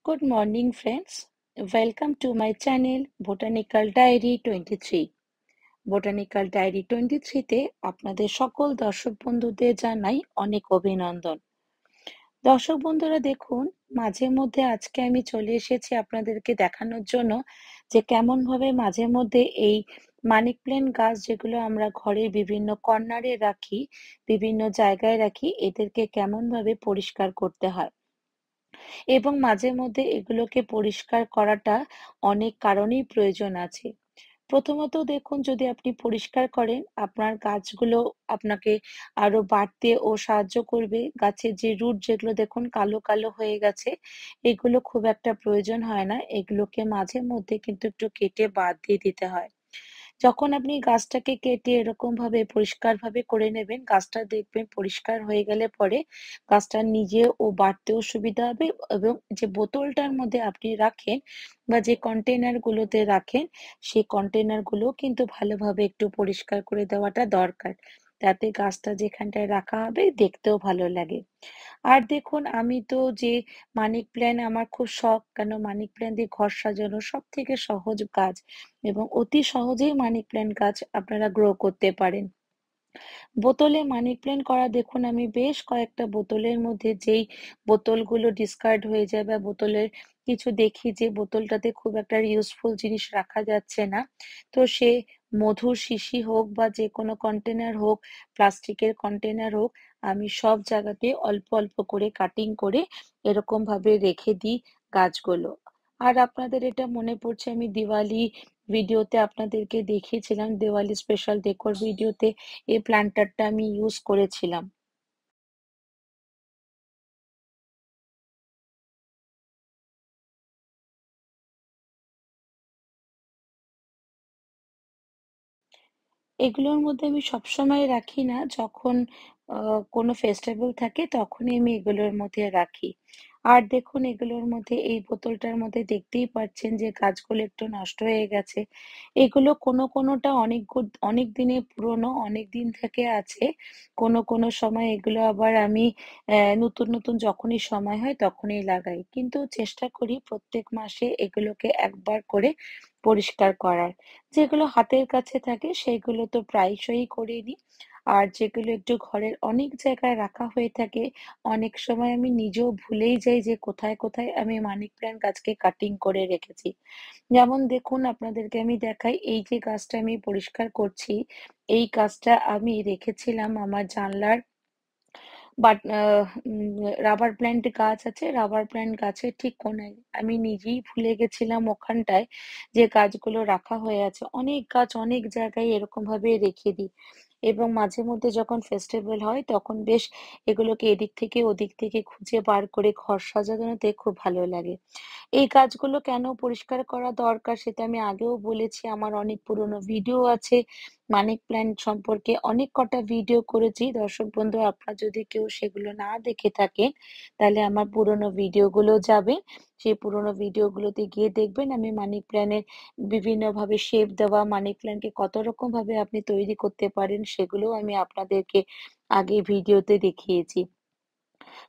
Good morning, friends. Welcome to my channel Botanical Diary 23. Botanical Diary 23 তে আপনাদের সকল দর্শক বন্ধুদের জানাই অনেক অভিনন্দন। দর্শক বন্ধুরা দেখুন, মাঝে মধ্যে আজকে আমি চলে এসেছি আপনাদেরকে দেখানোর জন্য যে কেমন ভাবে মাঝে মধ্যে এই মানি প্ল্যান্ট গাছ যেগুলো আমরা ঘরের বিভিন্ন কর্নারে রাখি, বিভিন্ন জায়গায় রাখি, এদেরকে কেমন ভাবে পরিষ্কার করতে হয়। এবং মাঝে মধ্যে এগুলোকে পরিষ্কার করাটা অনেক কারণেই প্রয়োজন আছে। প্রথমত দেখুন, যদি আপনি পরিষ্কার করেন, আপনার গাছগুলো আপনাকে আরো বাড়তে ও সাহায্য করবে। গাছের যে রুট যেগুলো দেখুন কালো কালো হয়ে গেছে, এগুলো খুব একটা প্রয়োজন হয় না। এগুলোকে মাঝে মধ্যে কিন্তু একটু কেটে বাদ দিয়ে দিতে হয়। যখন আপনি গাছটাকে কেটে এরকম ভাবে পরিষ্কার ভাবে করে নেবেন, গাছটা দেখবেন পরিষ্কার হয়ে গেলে পরে গাছটা নিজে ও বাড়তেও সুবিধা হবে এবং যে বোতলটার মধ্যে আপনি রাখেন বা যে কন্টেনার গুলোতে রাখেন, সেই কন্টেনার গুলো কিন্তু ভালোভাবে একটু পরিষ্কার করে দেওয়াটা দরকার। তাতে গাছটা যেখানটায় রাখা হবে দেখতেও ভালো লাগে। আর দেখুন, আমি তো যে মানি প্ল্যান্ট আমার খুব শখ, কেন মানি প্ল্যান্ট দিয়ে ঘর সাজানো সব থেকে সহজ কাজ এবং অতি সহজেই মানি প্ল্যান্ট গাছ আপনারা গ্রো করতে পারেন। বোতলে মানি প্ল্যান্ট করা দেখুন, আমি বেশ কয়েকটা বোতলের মধ্যে যেই বোতলগুলো ডিসকার্ড হয়ে যায় বা বোতলের কিছু দেখি যে বোতলটাতে খুব একটা ইউজফুল জিনিস রাখা যাচ্ছে না, তো সে মধুর শিশি হোক বা যে কোনো কন্টেনার হোক, প্লাস্টিকের কন্টেনার হোক, আমি সব জায়গাতে অল্প অল্প করে কাটিং করে এরকম ভাবে রেখে দিই গাছগুলো। আর আপনাদের এটা মনে পড়ছে, আমি দিওয়ালি ভিডিওতে আপনাদেরকে দেখিয়েছিলাম, দিওয়ালি স্পেশাল ডেকোর ভিডিওতে এই প্ল্যান্টারটা আমি ইউজ করেছিলাম। এগুলোর মধ্যে আমি সবসময় রাখি না, যখন কোনো ফেস্টিভ্যাল থাকে তখনই আমি এগুলোর মধ্যে রাখি। আর দেখুন, এগুলোর মধ্যে এই বোতলটার মধ্যে দেখতেই পাচ্ছেন যে গাছগুলো একটু নষ্ট হয়ে গেছে। এগুলো কোনোটা অনেক দিনের পুরনো, অনেক দিন থেকে আছে। কোনো সময় এগুলো আবার আমি নতুন নতুন যখনই সময় হয় তখনই লাগাই। কিন্তু চেষ্টা করি প্রত্যেক মাসে এগুলোকে একবার করে পরিষ্কার করার। যেগুলো হাতের কাছে থাকে সেগুলো তো প্রায়শই করে নিই। আর যেগুলো একটু ঘরের অনেক জায়গায় রাখা হয়ে থাকে, অনেক সময় আমি নিজেও ভুলেই যাই যে কোথায় কোথায় আমি মানি প্ল্যান্ট গাছকে কাটিং করে রেখেছি। যেমন দেখুন, আপনাদেরকে আমি দেখাই, এই যে গাছটা আমি পরিষ্কার করছি, এই গাছটা আমি রেখেছিলাম আমার জানলার বাট রাবার প্ল্যান্ট গাছ আছে, রাবার প্ল্যান্ট গাছের ঠিক কোনায়। আমি নিজেই ভুলে গেছিলাম ওখানটায় যে গাছগুলো রাখা হয়ে আছে। অনেক গাছ অনেক জায়গায় এরকম ভাবে রেখে দিই এবং মাঝে মধ্যে যখন ফেস্টিভ্যাল হয় তখন বেশ এগুলোকে এদিক থেকে ওদিক থেকে খুঁজে বার করে ঘর সাজানোতে খুব ভালো লাগে। এই গাছগুলো কেন পরিষ্কার করা দরকার সেটা আমি আগেও বলেছি। আমার অনেক পুরনো ভিডিও আছে। মানি প্ল্যান্ট সম্পর্কে অনেক কটা ভিডিও করেছি। দর্শক বন্ধু, আপনারা যদি কেউ সেগুলো না দেখে থাকেন, তাহলে আমার পুরনো ভিডিওগুলো যাবেন। সেই পুরনো ভিডিওগুলোতে গিয়ে দেখবেন আমি মানি প্ল্যান্টের বিভিন্নভাবে শেপ দেওয়া, মানি প্ল্যান্টকে কত রকম ভাবে আপনি তৈরি করতে পারেন সেগুলোও আমি আপনাদেরকে আগে ভিডিওতে দেখিয়েছি।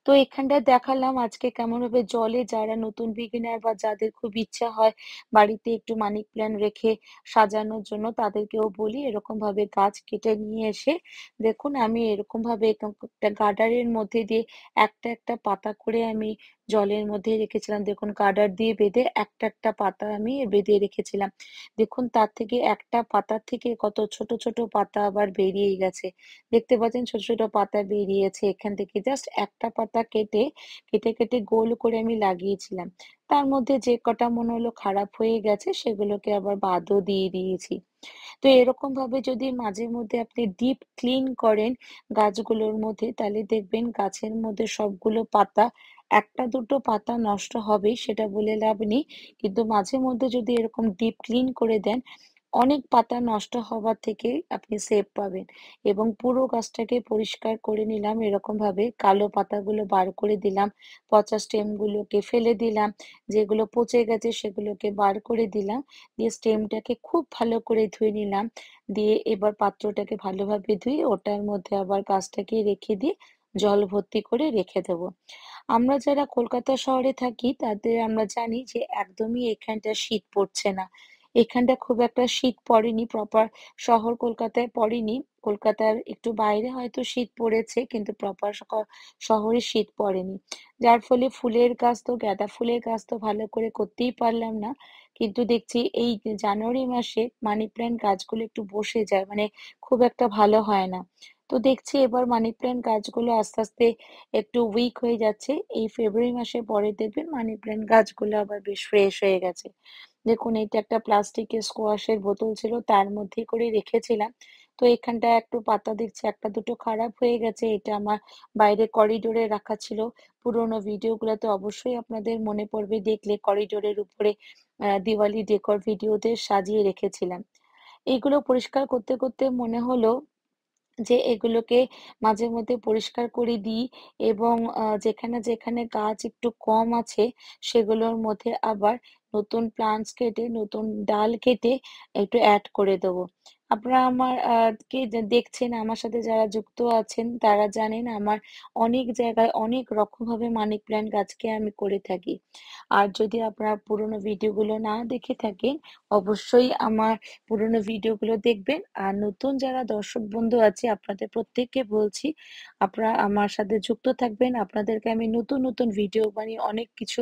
তো এখানটায় দেখালাম আজকে কেমনভাবে জলে যারা নতুন বিগিনার বা যাদের খুব ইচ্ছা হয় বাড়িতে একটু মানি প্ল্যান্ট রেখে সাজানোর জন্য, তাদেরকেও বলি এরকম ভাবে গাছ কেটে নিয়ে এসে দেখুন, আমি এরকম ভাবে একটা গার্ডারের মধ্যে দিয়ে একটা একটা পাতা করে আমি জলের মধ্যে রেখেছিলাম। দেখুন, গার্ডার দিয়ে বেঁধে একটা একটা পাতা আমি বেঁধে রেখেছিলাম। দেখুন, তার থেকে একটা পাতার থেকে কত ছোট ছোট পাতা আবার বেরিয়ে গেছে। দেখতে পাচ্ছেন ছোট ছোট পাতা বেরিয়েছে এখান থেকে। জাস্ট একটা পাতা কেটে গোল করে আমি লাগিয়েছিলাম। তার মধ্যে যে কটা মনে হলো খারাপ হয়ে গেছে সেগুলোকে আবার বাদও দিয়ে দিয়েছি। তো এরকম ভাবে যদি মাঝে মধ্যে আপনি ডিপ ক্লিন করেন গাছগুলোর মধ্যে, তাহলে দেখবেন গাছের মধ্যে সবগুলো পাতা, একটা দুটো পাতা নষ্ট হবেই সেটা বলে লাভ নেই। কিন্তু মাঝে মধ্যে যদি এরকম ডিপ ক্লিন করে দেন, অনেক পাতা নষ্ট হবার থেকে আপনি সেভ পাবেন। এবং পুরো গাছটাকে পরিষ্কার করে নিলাম এরকম ভাবে, কালো পাতাগুলো বার করে দিলাম, পচা স্টেম গুলোকে ফেলে দিলাম, যেগুলো পচে গেছে সেগুলোকে বার করে দিলাম, দিয়ে স্টেমটাকে খুব ভালো করে ধুয়ে নিলাম। দিয়ে এবার পাত্রটাকে ভালোভাবে ধুয়ে ওটার মধ্যে আবার গাছটাকে রেখে দিয়ে জল ভর্তি করে রেখে দেবো। আমরা যারা কলকাতা শহরে থাকি তাদের আমরা জানি যে একদমই এখানটা শীত পড়ছে না। এখানটা খুব একটা শীত পড়েনি, প্রপার শহর কলকাতায় পড়েনি। কলকাতার একটু বাইরে হয়তো শীত পড়েছে, কিন্তু প্রপার শহরে শীত পড়েনি। যার ফলে ফুলের গাছ তো, গাঁদা ফুলের গাছ তো ভালো করে করতেই পারলাম না। কিন্তু দেখছি এই যে জানুয়ারি মাসে মানি প্ল্যান্ট গাছগুলো একটু বসে যায়, মানে খুব একটা ভালো হয় না। তো দেখছি এবার মানি প্ল্যান্ট গাছগুলো আস্তে আস্তে একটু উইক হয়ে যাচ্ছে। এই ফেব্রুয়ারি মাসের পরে দেখবেন মানি প্ল্যান্ট গাছগুলো আবার বেশ ফ্রেশ হয়ে গেছে। দেখুন, এটা একটা প্লাস্টিকের স্কোয়াশের বোতল ছিল, তার মধ্যে করে রেখেছিলাম। তো এখানটায় একটু পাতা দেখছি একটা দুটো খারাপ হয়ে গেছে। এটা আমার বাইরে করিডোরে রাখা ছিল। পুরোনো ভিডিওগুলোতে অবশ্যই আপনাদের মনে পড়বে দেখলে, করিডোরের উপরে দিওয়ালি ডেকোর ভিডিওতে সাজিয়ে রেখেছিলাম। এগুলো পরিষ্কার করতে করতে মনে হলো যে এগুলোকে মাঝে মধ্যে পরিষ্কার করে দিই, এবং যেখানে যেখানে গাছ একটু কম আছে সেগুলোর মধ্যে আবার নতুন প্লান্টস কেটে, নতুন ডাল কেটে একটু অ্যাড করে দেবো। আপনারা আমার কে দেখছেন, আমার সাথে যারা যুক্ত আছেন তারা জানেন আমার অনেক জায়গায় অনেক রকম ভাবে মানি প্ল্যান্ট গাছকে আমি করে থাকি। আর যদি আপনারা পুরোনো ভিডিওগুলো না দেখে থাকেন, অবশ্যই আমার পুরোনো ভিডিওগুলো দেখবেন। আর নতুন যারা দর্শক বন্ধু আছে আপনাদের প্রত্যেককে বলছি, আপনারা আমার সাথে যুক্ত থাকবেন। আপনাদেরকে আমি নতুন নতুন ভিডিও বানিয়ে অনেক কিছু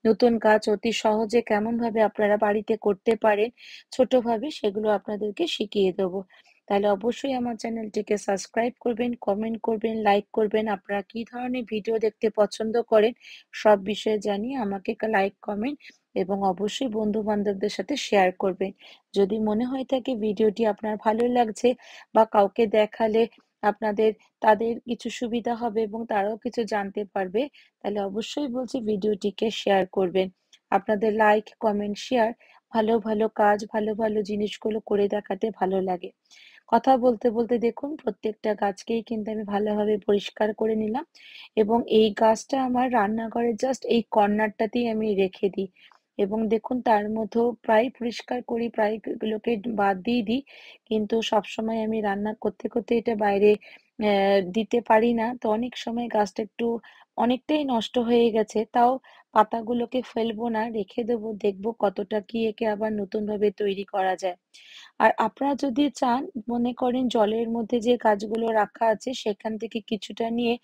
নতুন কাজ অতি সহজে কেমন ভাবে আপনারা বাড়িতে করতে পারেন ছোটভাবে, সেগুলো আপনাদেরকে শিখিয়ে দেবো। তাহলে অবশ্যই আমার চ্যানেলটিকে সাবস্ক্রাইব করবেন, কমেন্ট করবেন, লাইক করবেন। আপনারা কি ধরনের ভিডিও দেখতে পছন্দ করেন সব বিষয়ে জানিয়ে আমাকে লাইক, কমেন্ট এবং অবশ্যই বন্ধু বান্ধবদের সাথে শেয়ার করবেন। যদি মনে হয়ে থাকে ভিডিওটি আপনার ভালো লাগছে বা কাউকে দেখালে আপনাদের তাদের কিছু সুবিধা হবে এবং তারাও কিছু জানতে পারবে, তাহলে অবশ্যই বলছি ভিডিওটিকে শেয়ার করবেন। আপনাদের লাইক, কমেন্ট, শেয়ার ভালো ভালো কাজ, ভালো ভালো জিনিসগুলো করে দেখাতে ভালো লাগে। কথা বলতে বলতে দেখুন প্রত্যেকটা গাছকেই কিন্তু আমি ভালোভাবে পরিষ্কার করে নিলাম, এবং এই গাছটা আমার রান্নাঘরের জাস্ট এই কর্নারটাতেই আমি রেখে দিই। এবং দেখুন তার মধ্যেও প্রায় পরিষ্কার করি, প্রায় এগুলোকে বাদ দিয়ে দিই, কিন্তু সবসময় আমি রান্না করতে করতে এটা বাইরে দিতে পারি না। তো অনেক সময় গাছটা একটু অনেকটাই নষ্ট হয়ে গেছে, তাও পাতাগুলোকে ফেলবো না, রেখে দেবো, দেখবো কতটা কি একে আবার নতুন ভাবে তৈরি করা যায়। আর আপনারা যদি চান, মনে করেন জলের মধ্যে যে গাছগুলো রাখা আছে সেখান থেকে কিছুটা নিয়ে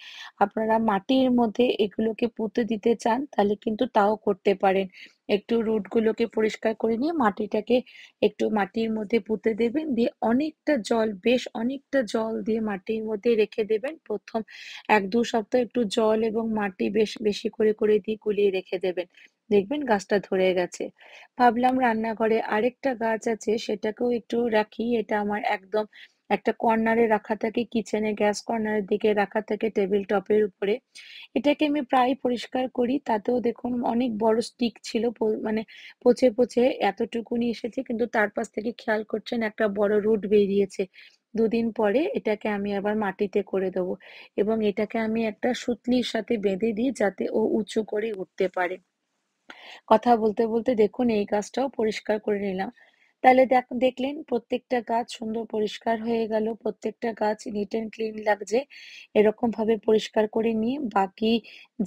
আপনারা মাটির মধ্যে এগুলোকে পুঁতে দিতে চান, তাহলে কিন্তু তাও করতে পারেন। একটু রুট গুলোকে পরিষ্কার করে নিয়ে মাটিটাকে একটু মাটির মধ্যে পুঁতে দেবেন, দিয়ে অনেকটা জল, বেশ অনেকটা জল দিয়ে মাটির মধ্যে রেখে দেবেন। প্রথম 1-2 সপ্তাহ একটু জল এবং মাটি বেশ বেশি করে করে দিয়ে গুলিয়ে রেখে দেবেন, দেখবেন গাছটা ধরে গেছে। ভাবলাম রান্নাঘরে আরেকটা গাছ আছে সেটাকেও একটু রাখি। এটা আমার একদম একটা কর্নারে রাখা থাকে, কিচেনে গ্যাস কর্নারের দিকে রাখা থাকে টেবিল টপের উপরে। এটাকে আমি প্রায় পরিষ্কার করি, তাতেও দেখুন অনেক বড় স্টিক ছিল, মানে পচে পচে এতটুকুনি এসেছে, কিন্তু তার পাশ থেকে খেয়াল করছেন একটা বড় রুট বেরিয়েছে। 2 দিন পরে এটাকে আমি আবার মাটিতে করে দেবো, এবং এটাকে আমি একটা সুতলির সাথে বেঁধে দিই যাতে ও উঁচু করে উঠতে পারে। কথা বলতে বলতে দেখুন এই গাছটাও পরিষ্কার করে নিলাম। তাহলে দেখলেন প্রত্যেকটা গাছ সুন্দর পরিষ্কার হয়ে গেল, প্রত্যেকটা গাছ নিট অ্যান্ড ক্লিন লাগছে। এরকম ভাবে পরিষ্কার করে নিয়ে বাকি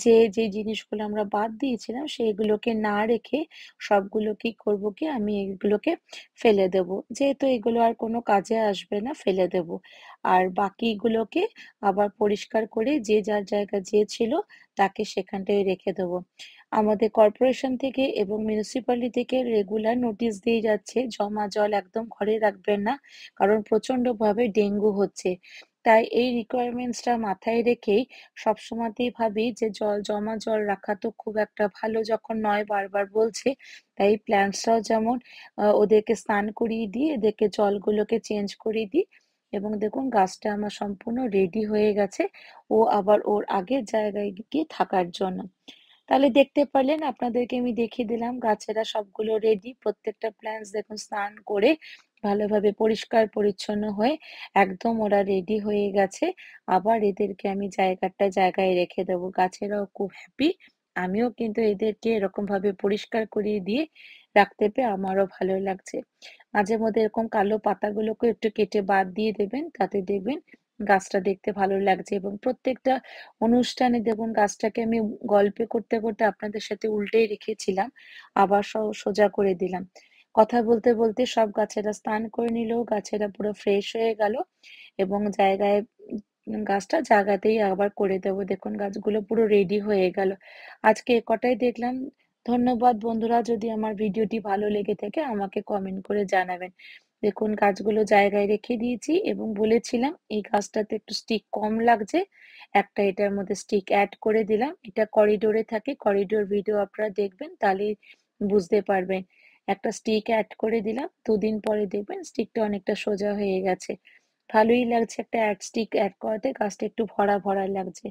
যে যে জিনিসগুলো আমরা বাদ দিয়েছিলাম সেগুলোকে না রেখে সবগুলো কি করব, কি আমি এগুলোকে ফেলে দেব, যেহেতু এগুলো আর কোনো কাজে আসবে না, ফেলে দেব। আর বাকিগুলোকে আবার পরিষ্কার করে যে যার জায়গা যে ছিল তাকে সেখানটায় রেখে দেবো। আমাদের কর্পোরেশন থেকে এবং মিউনিসিপ্যালিটি থেকে রেগুলার নোটিশ দিয়ে যাচ্ছে জমা জল একদম ঘরে রাখবেন না, কারণ প্রচন্ডভাবে ডেঙ্গু হচ্ছে। তাই এই রিকোয়ারমেন্টসটা মাথায় রেখেই সবসময়তেই ভাবি যে জমা জল রাখা তো খুব একটা ভালো যখন নয়, বারবার বলছে, তাই প্ল্যান্টসরাও যেমন ওদেরকে স্নান করিয়ে দিই, এদেরকে জলগুলোকে চেঞ্জ করিয়ে দিই, এবং দেখুন গাছটা আমার সম্পূর্ণ রেডি হয়ে গেছে ও আবার ওর আগের জায়গায় গিয়ে থাকার জন্য। তাহলে দেখতে পারলেন, আপনাদেরকে আমি দেখিয়ে দিলাম গাছেরা সবগুলো রেডি। প্রত্যেকটা প্ল্যান্টস দেখুন স্নান করে ভালোভাবে পরিষ্কার পরিচ্ছন্ন হয়ে একদম ওরা রেডি হয়ে গেছে। আবার এদেরকে আমি জায়গায় রেখে দেবো। গাছেরাও খুব হ্যাপি। আমিও কিন্তু এদেরকে এরকম ভাবে পরিষ্কার করিয়ে দিয়ে রাখতে পেরে আমারও ভালো লাগছে। মাঝে মধ্যে এরকম কালো পাতাগুলোকে একটু কেটে বাদ দিয়ে দেবেন, তাতে দেখবেন গাছটা দেখতে ভালো লাগছে এবং প্রত্যেকটা অনুষ্ঠানে দেখুন গাছটাকে আমি গল্পে করতে, করতে আপনাদের সাথে উল্টেই রেখেছিলাম। আবার সোজা করে দিলাম। কথা বলতে, বলতে সব গাছেরা স্নান করে নিল, গাছেরা পুরো ফ্রেশ হয়ে গেল এবং জায়গায় গাছটা জায়গাতেই আবার করে দেবো। দেখুন গাছগুলো পুরো রেডি হয়ে গেল। আজকে এ কটাই দেখলাম। ধন্যবাদ বন্ধুরা। যদি আমার ভিডিওটি ভালো লেগে থাকে আমাকে কমেন্ট করে জানাবেন। দেখুন গাছগুলো জায়গায় রেখে দিয়েছি এবং বলেছিলাম এই গাছটাতে একটু স্টিক কম লাগছে। একটা এটার মধ্যে স্টিক অ্যাড করে দিলাম। এটা করিডোরে থাকে। করিডোর ভিডিও আপনারা দেখবেন তাহলেই বুঝতে পারবেন। একটা স্টিক অ্যাড করে দিলাম। ২ দিন পরে দেখবেন স্টিকটা অনেকটা সোজা হয়ে গেছে। ভালোই লাগছে একটা স্টিক অ্যাড করাতে গাছটা একটু ভরা, ভরা লাগছে।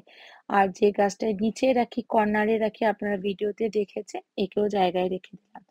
আর যে গাছটা নিচে রাখি, কর্নারে রাখি আপনারা ভিডিওতে দেখেছেন, একেও জায়গায় রেখে দিলাম।